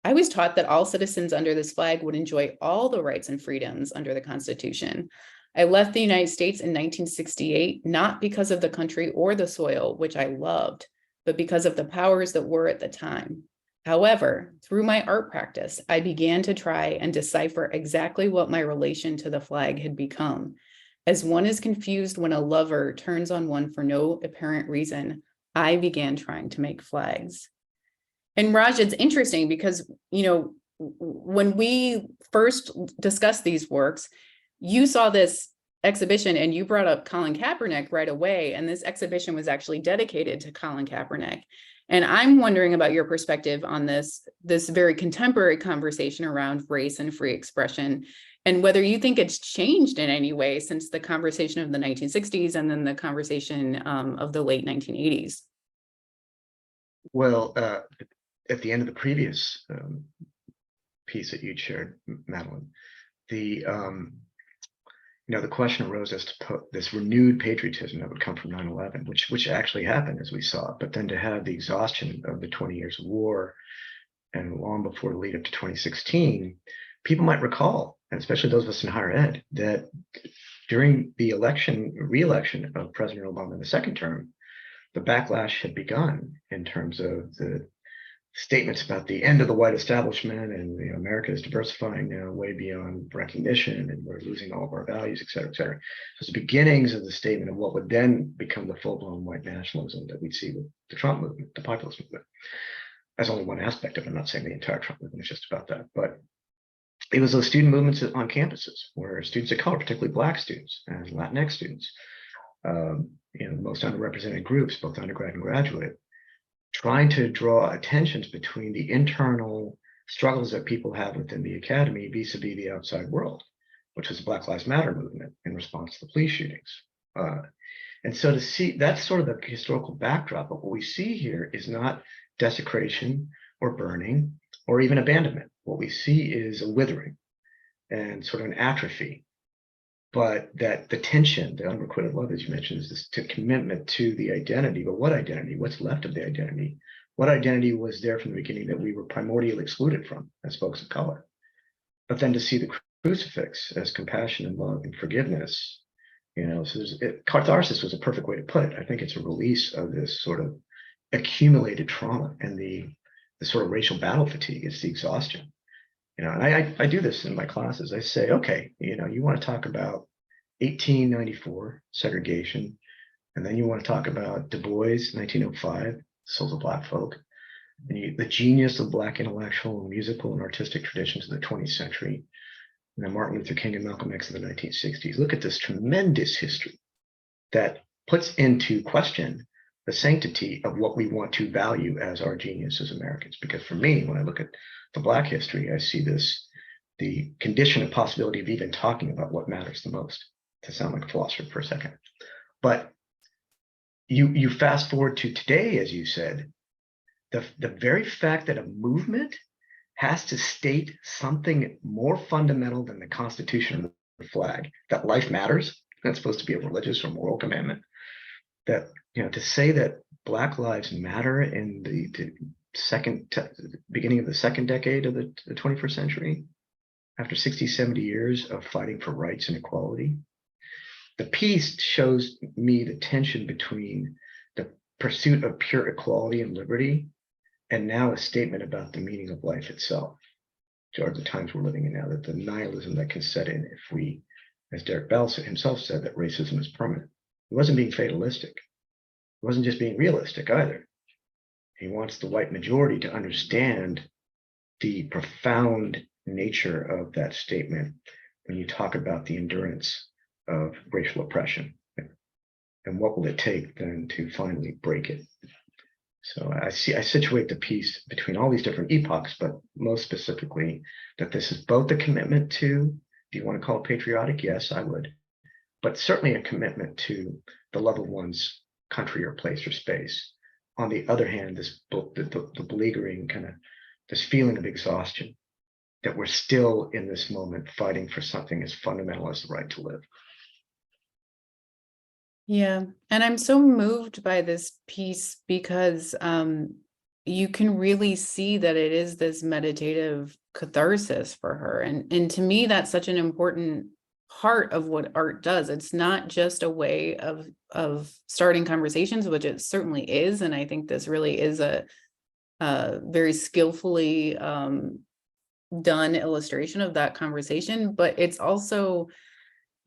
I was taught that all citizens under this flag would enjoy all the rights and freedoms under the Constitution. I left the United States in 1968, not because of the country or the soil, which I loved, but because of the powers that were at the time. However, through my art practice, I began to try and decipher exactly what my relation to the flag had become. As one is confused when a lover turns on one for no apparent reason, I began trying to make flags. And Raj, it's interesting because, when we first discussed these works, you saw this exhibition and you brought up Colin Kaepernick right away. And this exhibition was actually dedicated to Colin Kaepernick. And I'm wondering about your perspective on this very contemporary conversation around race and free expression, and whether you think it's changed in any way since the conversation of the 1960s and then the conversation of the late 1980s. Well, at the end of the previous piece that you'd shared, Madeline, the question arose as to this renewed patriotism that would come from 9/11, which actually happened as we saw, but then to have the exhaustion of the 20 years of war and long before the lead up to 2016, people might recall, and especially those of us in higher ed, that during the re-election of President Obama in the second term, the backlash had begun in terms of the statements about the end of the white establishment and America is diversifying now way beyond recognition and we're losing all of our values, et cetera, et cetera. So it's the beginnings of the statement of what would then become the full-blown white nationalism that we'd see with the Trump movement, the populist movement. That's only one aspect of it. I'm not saying the entire Trump movement is just about that, but it was those student movements on campuses where students of color, particularly Black students and Latinx students, most underrepresented groups, both undergrad and graduate, trying to draw attentions between the internal struggles that people have within the academy vis-a-vis the outside world, which was the Black Lives Matter movement in response to the police shootings. And so to see, that's sort of the historical backdrop, but what we see here is not desecration or burning or even abandonment. What we see is a withering and sort of an atrophy, but that the tension, the unrequited love, as you mentioned, is this commitment to the identity. But what identity? What's left of the identity? What identity was there from the beginning that we were primordially excluded from as folks of color? But then to see the crucifix as compassion and love and forgiveness, so catharsis was a perfect way to put it. I think it's a release of this sort of accumulated trauma and the sort of racial battle fatigue. It's the exhaustion. And I do this in my classes. I say, okay, you want to talk about 1894 segregation, and then you want to talk about Du Bois, 1905, Souls of Black Folk, and the genius of Black intellectual, musical, and artistic traditions of the 20th century, and then Martin Luther King and Malcolm X in the 1960s. Look at this tremendous history that puts into question the sanctity of what we want to value as our genius as Americans. Because for me, when I look at the Black history, I see the condition of possibility of even talking about what matters the most, to sound like a philosopher for a second. But you fast forward to today, as you said, the very fact that a movement has to state something more fundamental than the Constitution or the flag, that life matters, that's supposed to be a religious or moral commandment, that, to say that Black lives matter in the beginning of the second decade of the 21st century, after 60, 70 years of fighting for rights and equality. The piece shows me the tension between the pursuit of pure equality and liberty, and now a statement about the meaning of life itself, which are the times we're living in now, that the nihilism that can set in if we, as Derek Bell himself said, that racism is permanent. He wasn't being fatalistic. He wasn't just being realistic either. He wants the white majority to understand the profound nature of that statement when you talk about the endurance of racial oppression. And what will it take then to finally break it? So I situate the piece between all these different epochs, but most specifically that this is both a commitment to, do you want to call it patriotic? Yes, I would. But certainly a commitment to the love of one's country or place or space. On the other hand, the beleaguering kind of this feeling of exhaustion, that we're still in this moment fighting for something as fundamental as the right to live. Yeah, and I'm so moved by this piece because you can really see that it is this meditative catharsis for her. And to me, that's such an important part of what art does. It's not just a way of starting conversations, which it certainly is. And I think this really is a very skillfully done illustration of that conversation, but it's also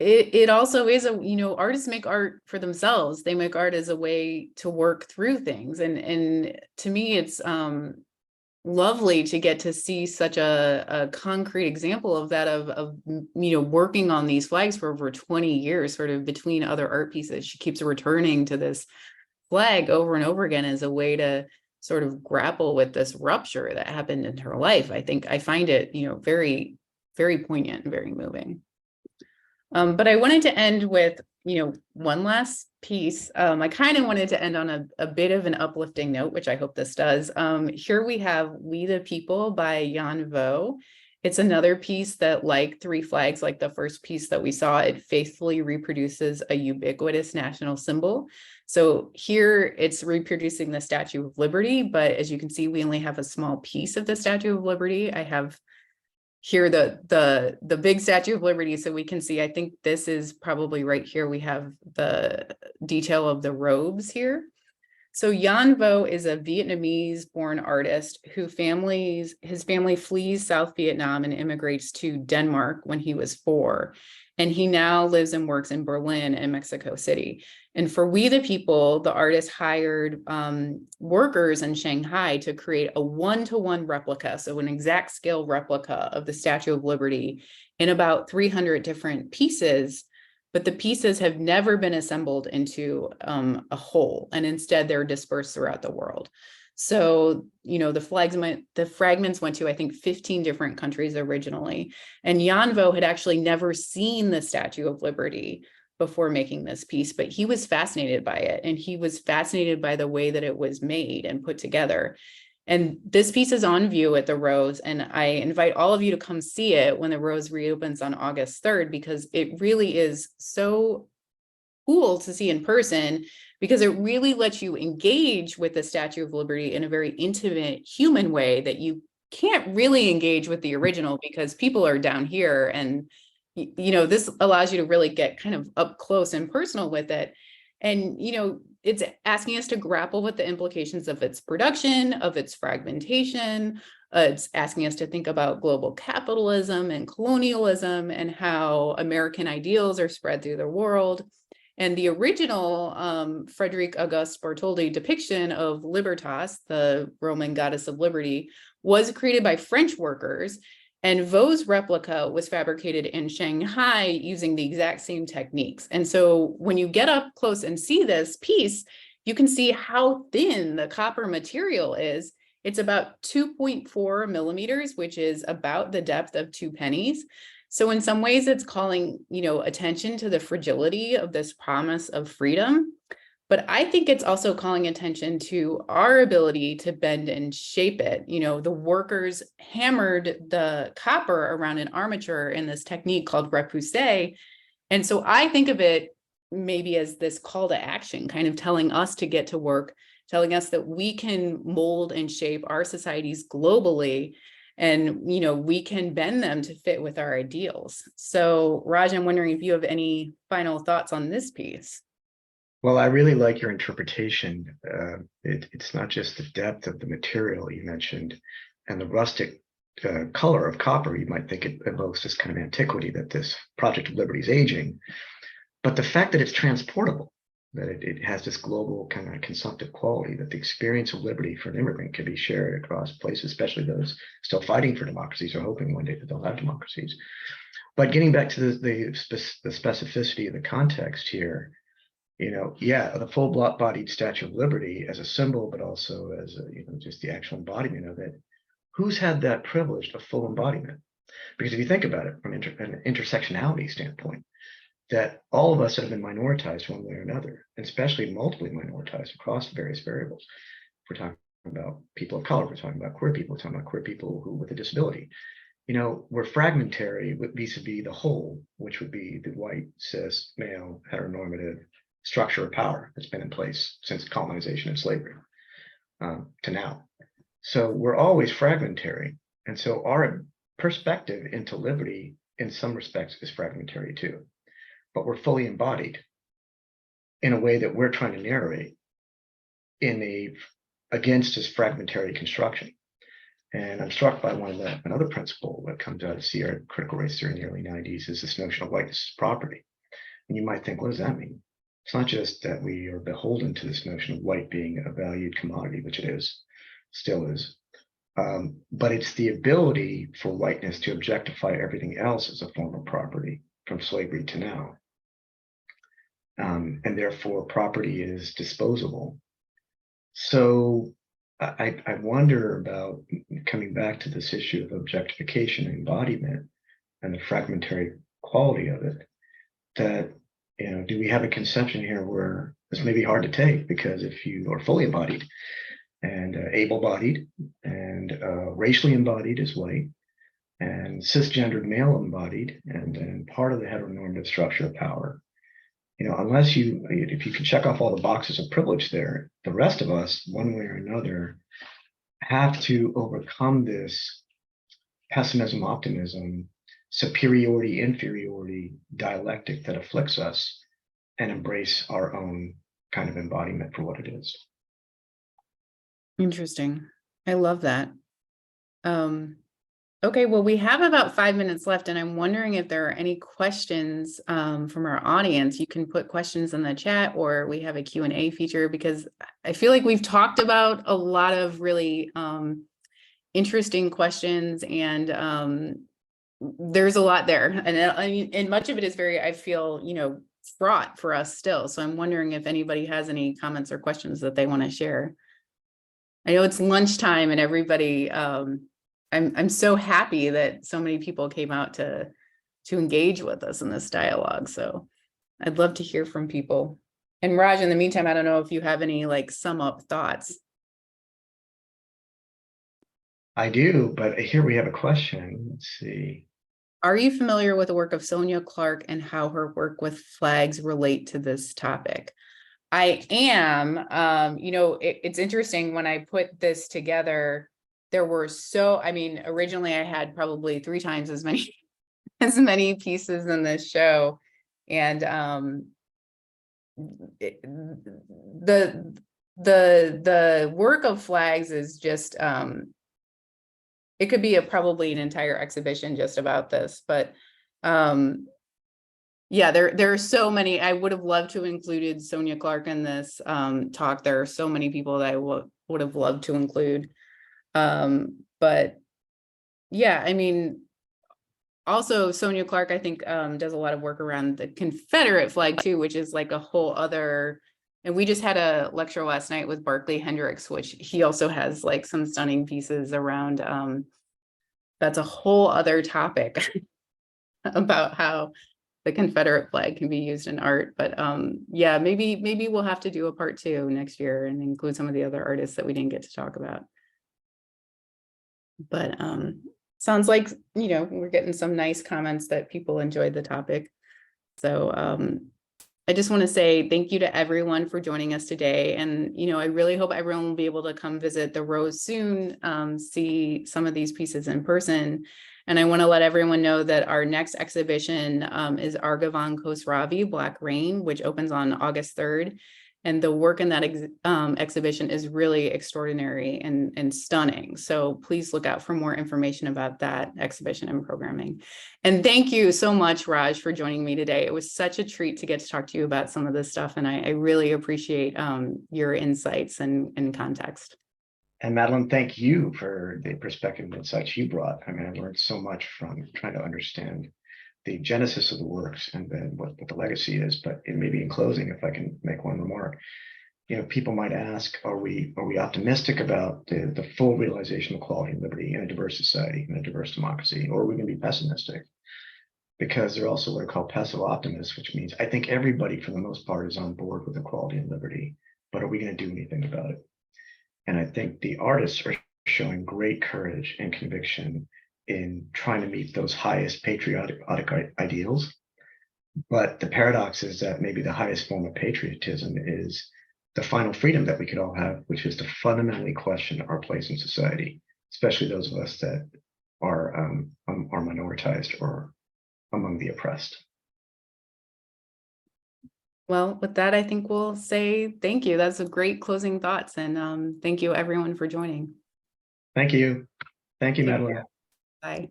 it also is artists make art for themselves. They make art as a way to work through things, and to me it's lovely to get to see such a concrete example of that, of working on these flags for over 20 years, sort of between other art pieces. She keeps returning to this flag over and over again as a way to sort of grapple with this rupture that happened in her life. I find it very, very poignant and very moving. But I wanted to end with, one last piece. I kind of wanted to end on a bit of an uplifting note, which I hope this does. Here we have We the People by Jan Vo. It's another piece that, like Three Flags, like the first piece that we saw, it faithfully reproduces a ubiquitous national symbol. So here it's reproducing the Statue of Liberty, but as you can see, we only have a small piece of the Statue of Liberty. I have here the big Statue of Liberty so we can see. I think this is probably right here. We have the detail of the robes here. So Jan Vo is a Vietnamese-born artist his family flees South Vietnam and immigrates to Denmark when he was 4. And he now lives and works in Berlin and Mexico City. And for We the People, the artist hired workers in Shanghai to create a 1-to-1 replica, so an exact scale replica of the Statue of Liberty in about 300 different pieces. But the pieces have never been assembled into a whole, and instead they're dispersed throughout the world. So, the fragments went to, I think, 15 different countries originally. And Jan Vo had actually never seen the Statue of Liberty before making this piece, but he was fascinated by it. And he was fascinated by the way that it was made and put together. And this piece is on view at the Rose, and I invite all of you to come see it when the Rose reopens on August 3rd, because it really is so cool to see in person, because it really lets you engage with the Statue of Liberty in a very intimate, human way that you can't really engage with the original, because people are down here, and this allows you to really get kind of up close and personal with it. And it's asking us to grapple with the implications of its production, of its fragmentation. It's asking us to think about global capitalism and colonialism and how American ideals are spread through the world. And the original Frederick Auguste Bartholdi depiction of Libertas, the Roman goddess of liberty, was created by French workers. And Vo's replica was fabricated in Shanghai using the exact same techniques. And so when you get up close and see this piece, you can see how thin the copper material is. It's about 2.4 millimeters, which is about the depth of 2 pennies. So in some ways, it's calling, attention to the fragility of this promise of freedom. But I think it's also calling attention to our ability to bend and shape it. The workers hammered the copper around an armature in this technique called repoussé. And so I think of it maybe as this call to action, kind of telling us to get to work, telling us that we can mold and shape our societies globally, and we can bend them to fit with our ideals. So Raj, I'm wondering if you have any final thoughts on this piece. Well, I really like your interpretation. It's not just the depth of the material you mentioned and the rustic color of copper. You might think it evokes this kind of antiquity that this Project of Liberty is aging, but the fact that it's transportable, that it has this global kind of consumptive quality, that the experience of liberty for an immigrant can be shared across places, especially those still fighting for democracies or hoping one day that they'll have democracies. But getting back to the specificity of the context here, the full-bodied Statue of Liberty as a symbol, but also as just the actual embodiment of it. Who's had that privilege of full embodiment? Because if you think about it from an intersectionality standpoint, that all of us have been minoritized one way or another, and especially multiply minoritized across various variables. We're talking about people of color, we're talking about queer people, we're talking about queer people who with a disability. We're fragmentary vis-a-vis the whole, which would be the white, cis, male, heteronormative structure of power that's been in place since colonization and slavery to now. So we're always fragmentary. And so our perspective into liberty in some respects is fragmentary too, but we're fully embodied in a way that we're trying to narrate against this fragmentary construction. And I'm struck by another principle that comes out of Sierra critical race theory in the early 90s is this notion of whiteness as property. And you might think, what does that mean? It's not just that we are beholden to this notion of white being a valued commodity, which it is, still is, but it's the ability for whiteness to objectify everything else as a form of property from slavery to now. And therefore, property is disposable. So I wonder about coming back to this issue of objectification and embodiment and the fragmentary quality of it, that do we have a conception here where this may be hard to take, because if you are fully embodied and able-bodied and racially embodied as white and cisgendered male embodied and then part of the heteronormative structure of power, unless if you can check off all the boxes of privilege there, the rest of us, one way or another, have to overcome this pessimism, optimism, superiority, inferiority dialectic that afflicts us, and embrace our own kind of embodiment for what it is. Interesting. I love that. Okay, well, we have about 5 minutes left, and I'm wondering if there are any questions from our audience. You can put questions in the chat, or we have a Q&A feature, because I feel like we've talked about a lot of really interesting questions, and there's a lot there. And I mean, and much of it is very, I feel, fraught for us still. So I'm wondering if anybody has any comments or questions that they want to share. I know it's lunchtime and everybody, I'm so happy that so many people came out to engage with us in this dialogue. So I'd love to hear from people. And Raj, in the meantime, I don't know if you have any like sum up thoughts. I do, but here we have a question. Let's see. Are you familiar with the work of Sonia Clark and how her work with flags relate to this topic? I am. It's interesting, when I put this together, there were originally I had probably 3 times as many as many pieces in this show. And the work of flags is just it could be probably an entire exhibition just about this, but yeah, there are so many. I would have loved to have included Sonia Clark in this talk. There are so many people that I would have loved to include. But yeah, I mean, also Sonia Clark, I think, does a lot of work around the Confederate flag too, which is like a whole other, and we just had a lecture last night with Barclay Hendricks, which he also has like some stunning pieces around. That's a whole other topic about how the Confederate flag can be used in art. But yeah, maybe we'll have to do a part 2 next year and include some of the other artists that we didn't get to talk about. But sounds like, we're getting some nice comments that people enjoyed the topic. So I just want to say thank you to everyone for joining us today. And, I really hope everyone will be able to come visit the Rose soon, see some of these pieces in person. And I want to let everyone know that our next exhibition is Argivan Khosravi, Black Rain, which opens on August 3rd. And the work in that exhibition is really extraordinary and stunning. So please look out for more information about that exhibition and programming. And thank you so much, Raj, for joining me today. It was such a treat to get to talk to you about some of this stuff. And I really appreciate your insights and context. And Madeline, thank you for the perspective and insights you brought. I mean, I learned so much from trying to understand the genesis of the works and then what the legacy is. But maybe in closing, if I can make one remark, people might ask, are we optimistic about the full realization of equality and liberty in a diverse society, in a diverse democracy, or are we going to be pessimistic? Because they're also what are called passive optimists, which means I think everybody for the most part is on board with equality and liberty, but are we going to do anything about it? And I think the artists are showing great courage and conviction in trying to meet those highest patriotic ideals. But the paradox is that maybe the highest form of patriotism is the final freedom that we could all have, which is to fundamentally question our place in society, especially those of us that are minoritized or among the oppressed. Well, with that, I think we'll say thank you. That's a great closing thoughts. And thank you everyone for joining. Thank you. Thank you, Madeline. Bye.